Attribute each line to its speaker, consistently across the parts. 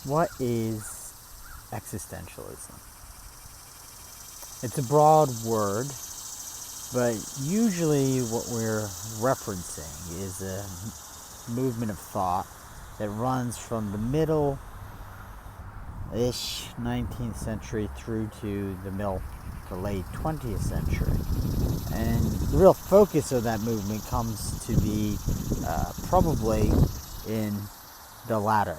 Speaker 1: What is existentialism? It's a broad word, but usually what we're referencing is a movement of thought that runs from the middle-ish 19th century through to the late 20th century. And the real focus of that movement comes to be probably in the latter,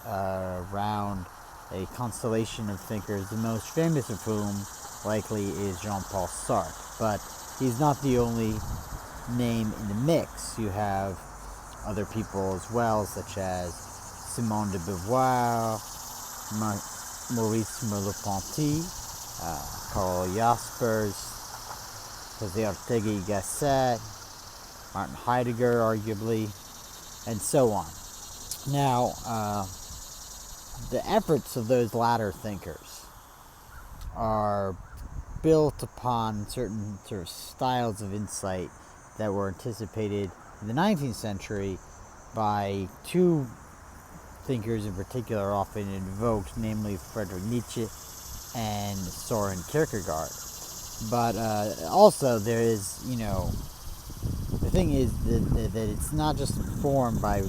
Speaker 1: around a constellation of thinkers, the most famous of whom likely is Jean-Paul Sartre. But he's not the only name in the mix. You have other people as well, such as Simone de Beauvoir, Maurice Merleau-Ponty, Karl Jaspers, Jose Ortega y Gasset, Martin Heidegger, arguably, and so on. Now, the efforts of those latter thinkers are built upon certain sort of styles of insight that were anticipated in the 19th century by two thinkers in particular often invoked, namely Friedrich Nietzsche and Soren Kierkegaard. But also there is, the thing is that it's not just informed by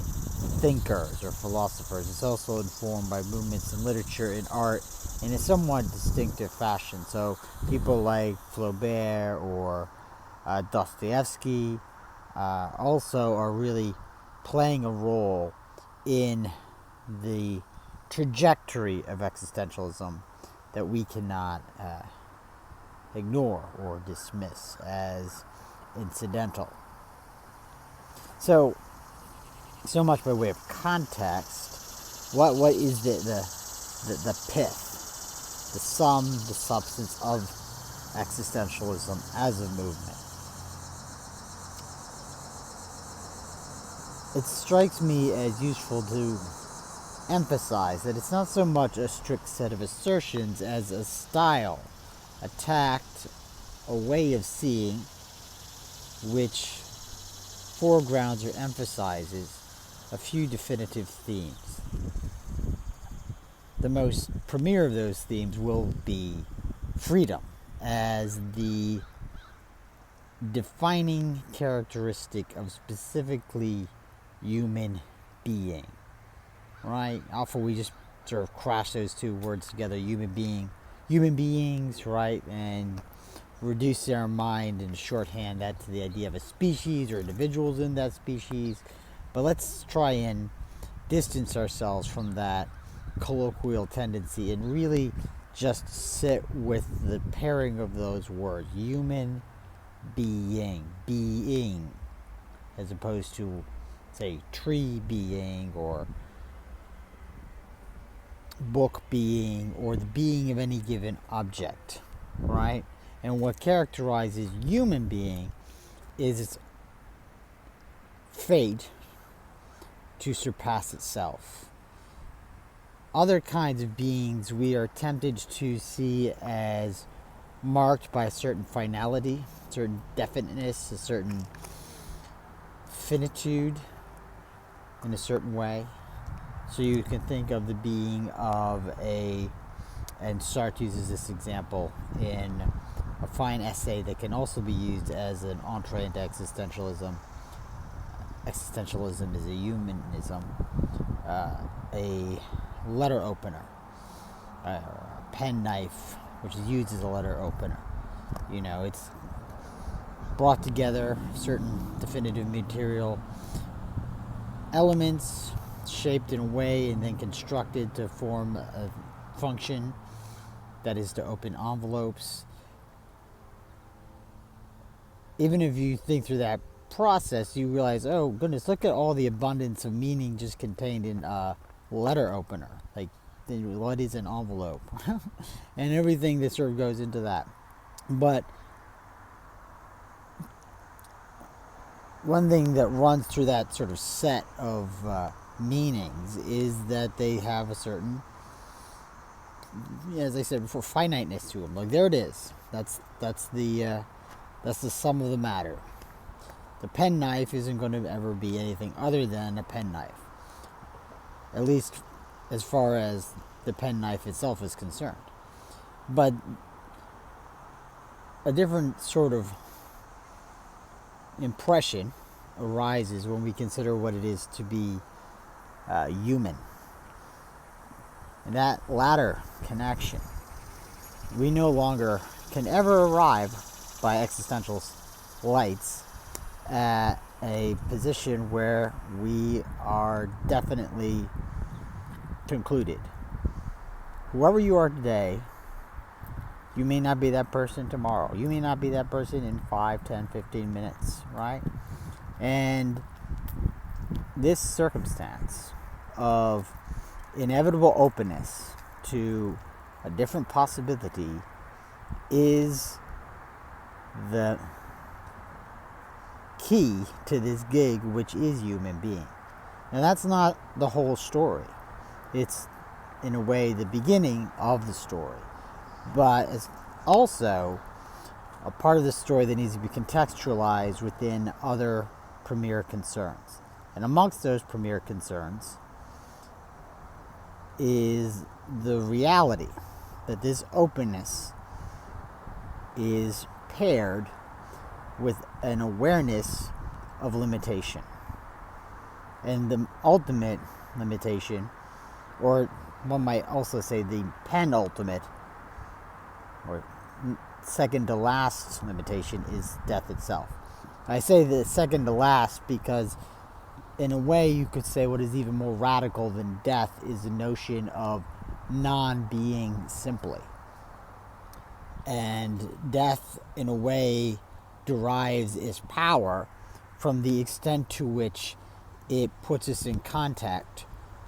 Speaker 1: thinkers or philosophers, it's also informed by movements in literature and art in a somewhat distinctive fashion. So people like Flaubert or Dostoevsky also are really playing a role in the trajectory of existentialism that we cannot ignore or dismiss as incidental. So much by way of context. What is the pith, the sum, the substance of existentialism as a movement? It strikes me as useful to emphasize that it's not so much a strict set of assertions as a style, a tact, a way of seeing which foregrounds or emphasizes a few definitive themes. The most premier of those themes will be freedom as the defining characteristic of specifically human being. Right? Often we just sort of crash those two words together, human beings, right? And reduce our mind and shorthand that to the idea of a species or individuals in that species. But let's try and distance ourselves from that colloquial tendency and really just sit with the pairing of those words, human being, as opposed to, say, tree being or book being or the being of any given object, right? And what characterizes human being is its fate to surpass itself. Other kinds of beings we are tempted to see as marked by a certain finality, certain definiteness, a certain finitude in a certain way. So you can think of the being of and Sartre uses this example in a fine essay that can also be used as an entree into existentialism. Existentialism is a humanism, a letter opener, a pen knife, which is used as a letter opener. It's brought together certain definitive material elements, shaped in a way and then constructed to form a function that is to open envelopes. Even if you think through that process, you realize, oh goodness, look at all the abundance of meaning just contained in a letter opener. Like, what is an envelope? And everything that sort of goes into that. But one thing that runs through that sort of set of meanings is that they have a certain, as I said before, finiteness to them. Like, there it is. That's the sum of the matter. The pen knife isn't going to ever be anything other than a pen knife. At least as far as the penknife itself is concerned. But a different sort of impression arises when we consider what it is to be human. And that latter connection, we no longer can ever arrive by existentialist lights at a position where we are definitely concluded. Whoever you are today, you may not be that person tomorrow. You may not be that person in 5, 10, 15 minutes, right? And this circumstance of inevitable openness to a different possibility is the key to this gig, which is human being. Now, that's not the whole story. It's, in a way, the beginning of the story. But it's also a part of the story that needs to be contextualized within other premier concerns. And amongst those premier concerns is the reality that this openness is paired with an awareness of limitation. And the ultimate limitation, or one might also say the penultimate, or second to last limitation, is death itself. I say the second to last because in a way you could say what is even more radical than death is the notion of non-being simply. And death, in a way, derives its power from the extent to which it puts us in contact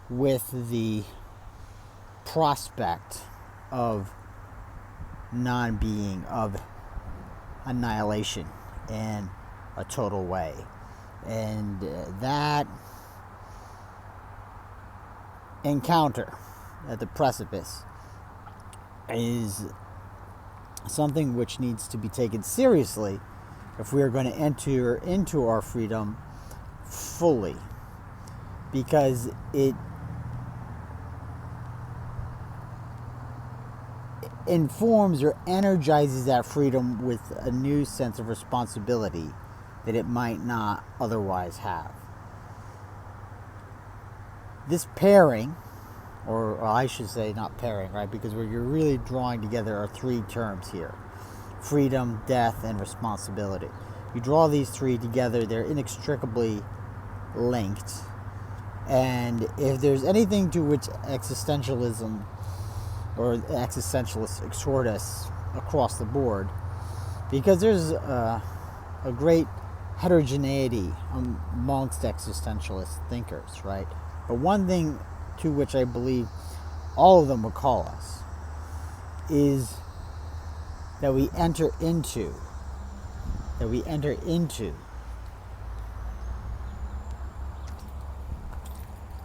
Speaker 1: with the prospect of non-being, of annihilation in a total way. And that encounter at the precipice is something which needs to be taken seriously if we are going to enter into our freedom fully, because it informs or energizes that freedom with a new sense of responsibility that it might not otherwise have. This pairing, or I should say not pairing, right? Because what you're really drawing together are three terms here: freedom, death, and responsibility. You draw these three together, they're inextricably linked. And if there's anything to which existentialism or existentialists exhort us across the board, because there's a great heterogeneity amongst existentialist thinkers, right? But one thing to which I believe all of them would call us is that we enter into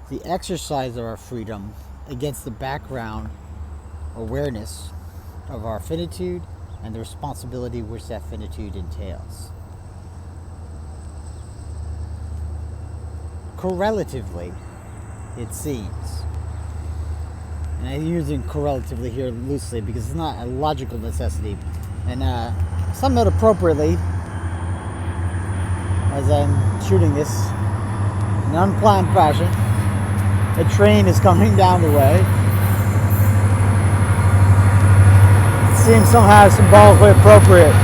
Speaker 1: the exercise of our freedom against the background awareness of our finitude and the responsibility which that finitude entails. Correlatively, it seems, and I'm using correlatively here loosely because it's not a logical necessity, and somewhat appropriately, as I'm shooting this in unplanned fashion, a train is coming down the way. It seems somehow symbolically appropriate.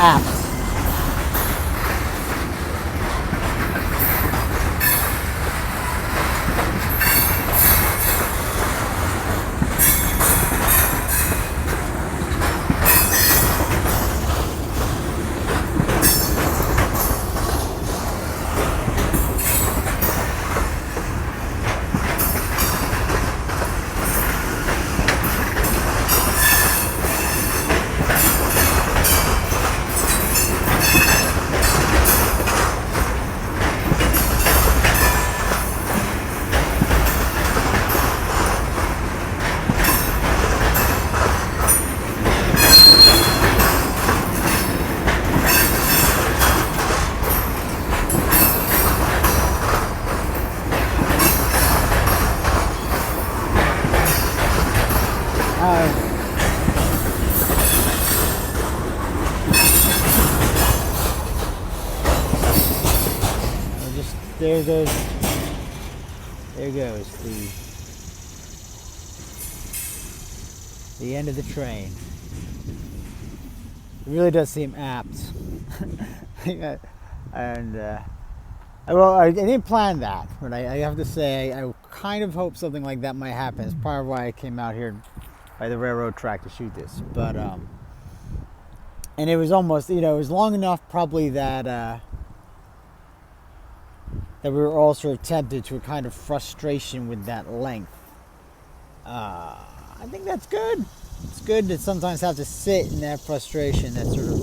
Speaker 1: Apt there goes the end of the train. It really does seem apt. And well, I didn't plan that, but I have to say I kind of hope something like that might happen. It's part of why I came out here by the railroad track to shoot this. But and it was almost, it was long enough probably that we were all sort of tempted to a kind of frustration with that length. I think that's good. It's good to sometimes have to sit in that frustration, that sort of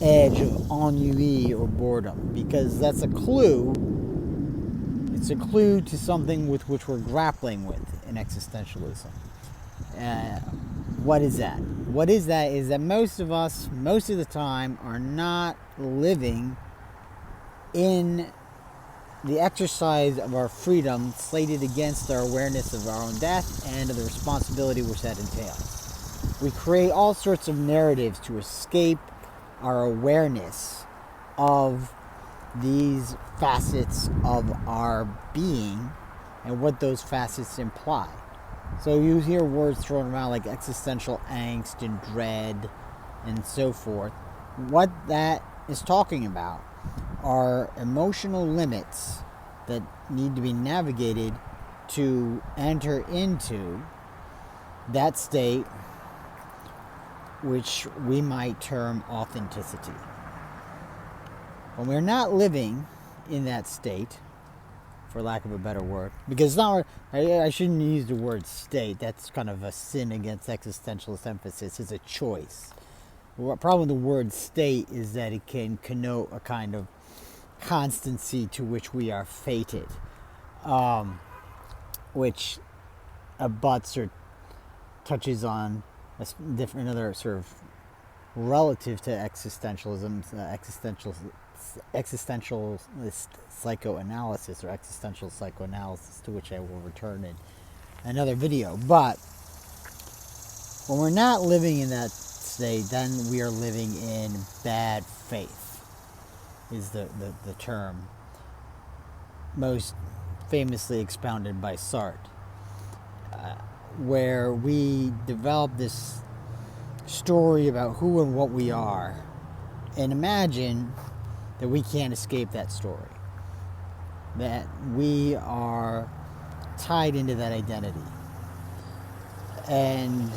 Speaker 1: edge of ennui or boredom, because that's a clue. It's a clue to something with which we're grappling with in existentialism. What is that? What is that? Is that most of us, most of the time, are not living in the exercise of our freedom slated against our awareness of our own death and of the responsibility which that entails. We create all sorts of narratives to escape our awareness of these facets of our being and what those facets imply. So you hear words thrown around like existential angst and dread and so forth. What that is talking about are emotional limits that need to be navigated to enter into that state which we might term authenticity. When we're not living in that state, for lack of a better word, because it's not, I shouldn't use the word state, that's kind of a sin against existentialist emphasis, it's a choice. The problem with the word state is that it can connote a kind of constancy to which we are fated, which abuts or touches on another sort of relative to existentialism, existentialist psychoanalysis or existential psychoanalysis, to which I will return in another video. But when we're not living in that state, then we are living in bad faith, is the term most famously expounded by Sartre, where we develop this story about who and what we are and imagine that we can't escape that story, that we are tied into that identity. And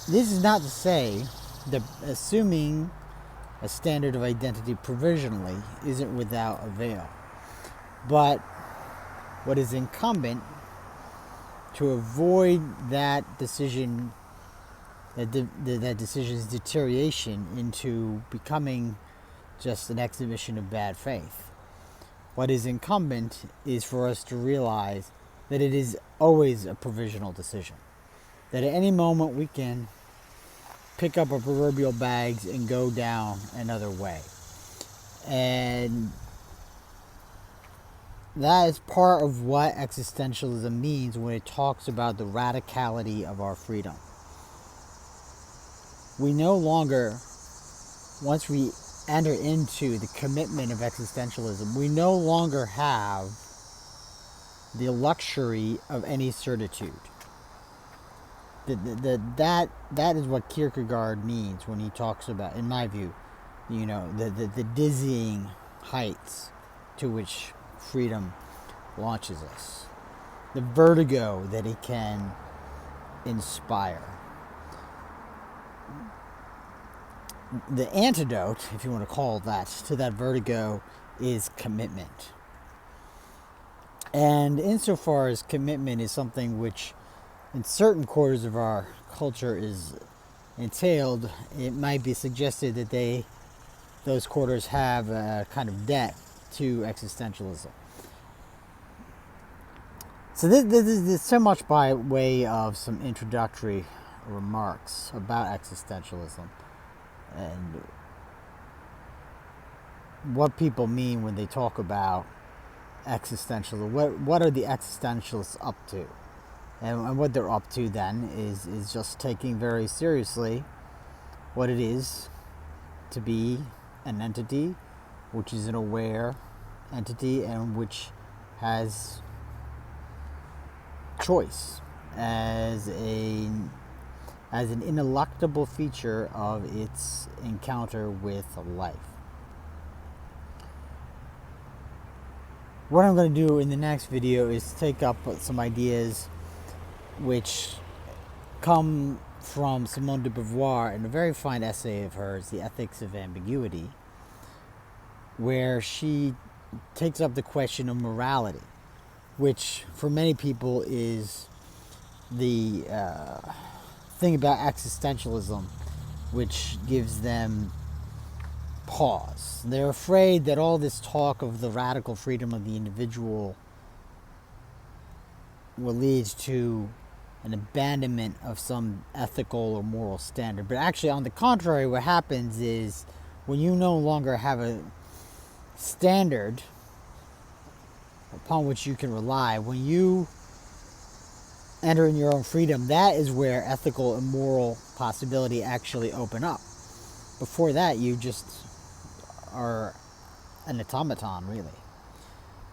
Speaker 1: this is not to say that assuming a standard of identity provisionally isn't without avail. But what is incumbent to avoid that decision, that decision's deterioration into becoming just an exhibition of bad faith, what is incumbent is for us to realize that it is always a provisional decision. That at any moment we can pick up our proverbial bags and go down another way. And that is part of what existentialism means when it talks about the radicality of our freedom. We no longer, once we enter into the commitment of existentialism, we no longer have the luxury of any certitude. That is what Kierkegaard means when he talks about, in my view, the dizzying heights to which freedom launches us, the vertigo that it can inspire. The antidote, if you want to call it that, to that vertigo is commitment. And insofar as commitment is something which in certain quarters of our culture is entailed, it might be suggested that those quarters have a kind of debt to existentialism. So this is so much by way of some introductory remarks about existentialism and what people mean when they talk about existentialism. What are the existentialists up to? And what they're up to then is just taking very seriously what it is to be an entity, which is an aware entity and which has choice as an ineluctable feature of its encounter with life. What I'm going to do in the next video is take up some ideas which come from Simone de Beauvoir in a very fine essay of hers, The Ethics of Ambiguity, where she takes up the question of morality, which for many people is the thing about existentialism, which gives them pause. They're afraid that all this talk of the radical freedom of the individual will lead to an abandonment of some ethical or moral standard. But actually, on the contrary, what happens is when you no longer have a standard upon which you can rely, when you enter in your own freedom, that is where ethical and moral possibility actually open up. Before that, you just are an automaton, really.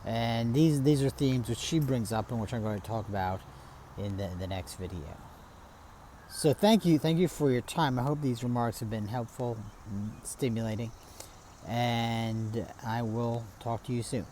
Speaker 1: And these are themes which she brings up and which I'm going to talk about in the next video. So thank you for your time. I hope these remarks have been helpful and stimulating, and I will talk to you soon.